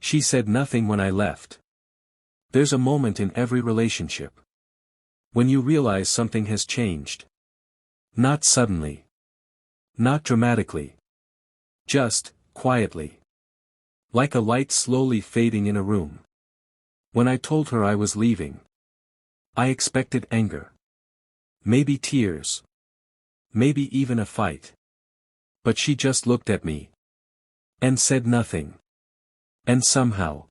She said nothing when I left. There's a moment in every relationship when you realize something has changed. Not suddenly. Not dramatically. Just, quietly. Like a light slowly fading in a room. When I told her I was leaving, I expected anger. Maybe tears. Maybe even a fight. But she just looked at me. And said nothing. And somehow,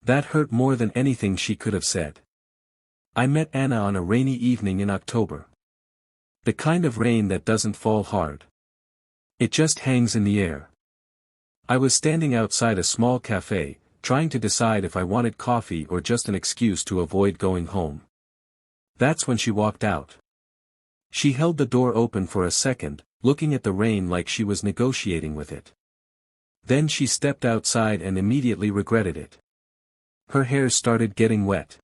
that hurt more than anything she could have said. I met Anna on a rainy evening in October. The kind of rain that doesn't fall hard. It just hangs in the air. I was standing outside a small cafe, trying to decide if I wanted coffee or just an excuse to avoid going home. That's when she walked out. She held the door open for a second, looking at the rain like she was negotiating with it. Then she stepped outside and immediately regretted it. Her hair started getting wet.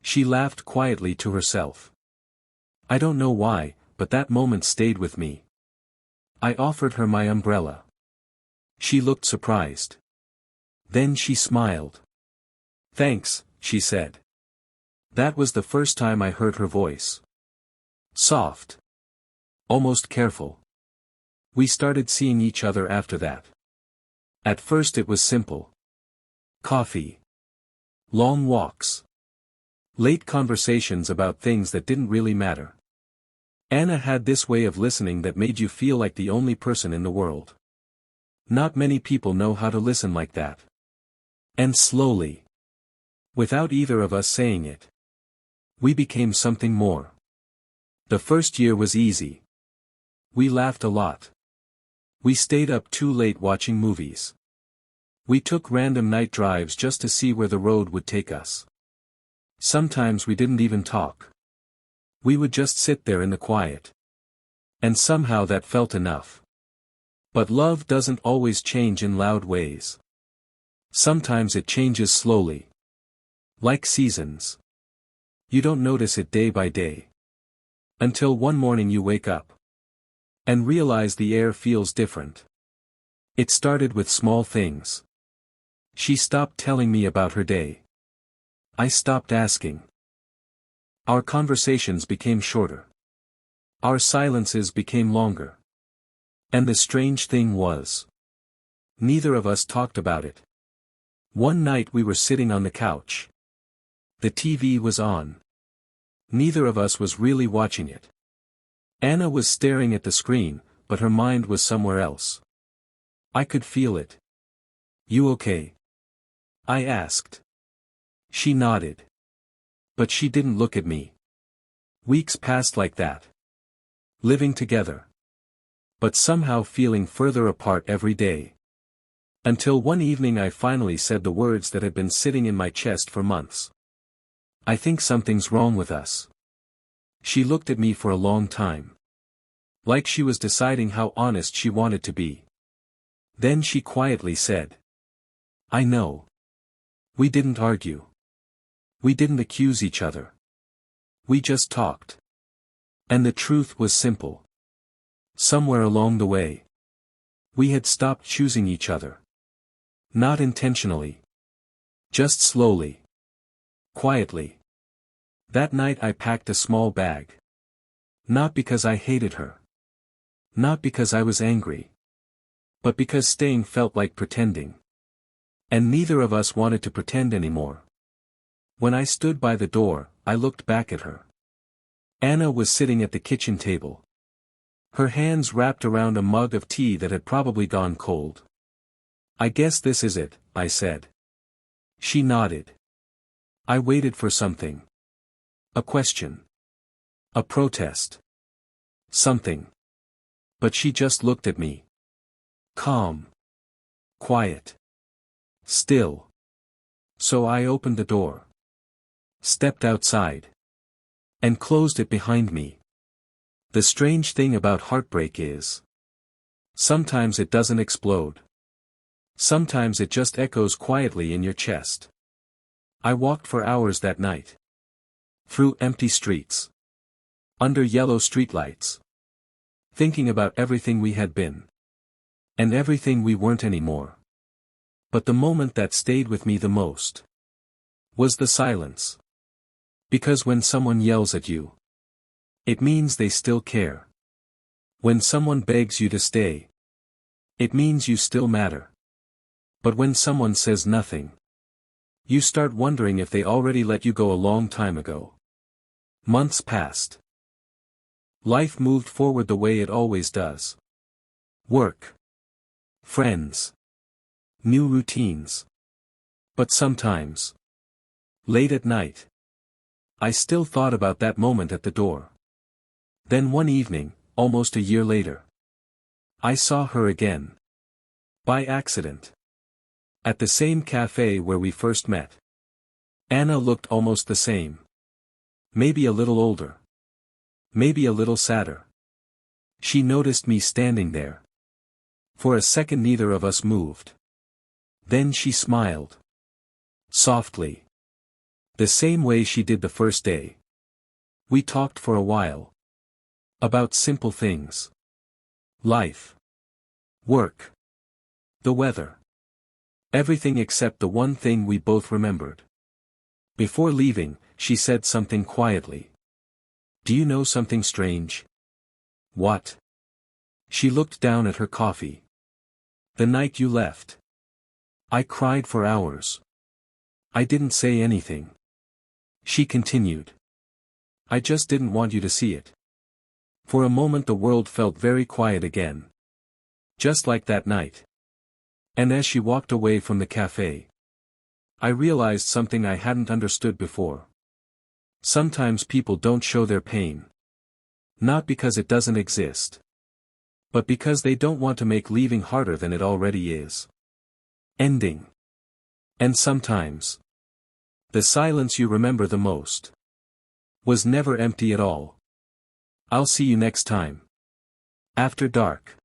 She laughed quietly to herself. I don't know why, but that moment stayed with me. I offered her my umbrella. She looked surprised. Then she smiled. Thanks, she said. That was the first time I heard her voice. Soft. Almost careful. We started seeing each other after that. At first it was simple. Coffee. Long walks. Late conversations about things that didn't really matter. Anna had this way of listening that made you feel like the only person in the world. Not many people know how to listen like that. And slowly. Without either of us saying it. We became something more. The first year was easy. We laughed a lot. We stayed up too late watching movies. We took random night drives just to see where the road would take us. Sometimes we didn't even talk. We would just sit there in the quiet. And somehow that felt enough. But love doesn't always change in loud ways. Sometimes it changes slowly. Like seasons. You don't notice it day by day. Until one morning you wake up. And realize the air feels different. It started with small things. She stopped telling me about her day. I stopped asking. Our conversations became shorter. Our silences became longer. And the strange thing was, neither of us talked about it. One night we were sitting on the couch. The TV was on. Neither of us was really watching it. Anna was staring at the screen, but her mind was somewhere else. I could feel it. You okay? I asked. She nodded. But she didn't look at me. Weeks passed like that. Living together. But somehow feeling further apart every day. Until one evening I finally said the words that had been sitting in my chest for months. I think something's wrong with us. She looked at me for a long time. Like she was deciding how honest she wanted to be. Then she quietly said. I know. We didn't argue. We didn't accuse each other. We just talked. And the truth was simple. Somewhere along the way, we had stopped choosing each other. Not intentionally. Just slowly. Quietly. That night I packed a small bag. Not because I hated her. Not because I was angry. But because staying felt like pretending. And neither of us wanted to pretend anymore. When I stood by the door, I looked back at her. Anna was sitting at the kitchen table. Her hands wrapped around a mug of tea that had probably gone cold. I guess this is it, I said. She nodded. I waited for something. A question. A protest. Something. But she just looked at me. Calm. Quiet. Still. So I opened the door. Stepped outside. And closed it behind me. The strange thing about heartbreak is, sometimes it doesn't explode. Sometimes it just echoes quietly in your chest. I walked for hours that night. Through empty streets. Under yellow streetlights. Thinking about everything we had been. And everything we weren't anymore. But the moment that stayed with me the most was the silence. Because when someone yells at you, it means they still care. When someone begs you to stay, it means you still matter. But when someone says nothing, you start wondering if they already let you go a long time ago. Months passed. Life moved forward the way it always does. Work. Friends. New routines. But sometimes, late at night, I still thought about that moment at the door. Then one evening, almost a year later, I saw her again. By accident. At the same cafe where we first met. Anna looked almost the same. Maybe a little older. Maybe a little sadder. She noticed me standing there. For a second neither of us moved. Then she smiled. Softly. The same way she did the first day. We talked for a while. About simple things. Life. Work. The weather. Everything except the one thing we both remembered. Before leaving, she said something quietly. Do you know something strange? What? She looked down at her coffee. The night you left. I cried for hours. I didn't say anything. She continued. I just didn't want you to see it. For a moment the world felt very quiet again. Just like that night. And as she walked away from the cafe, I realized something I hadn't understood before. Sometimes people don't show their pain. Not because it doesn't exist. But because they don't want to make leaving harder than it already is. Ending. And sometimes, the silence you remember the most was never empty at all. I'll see you next time. After Dark.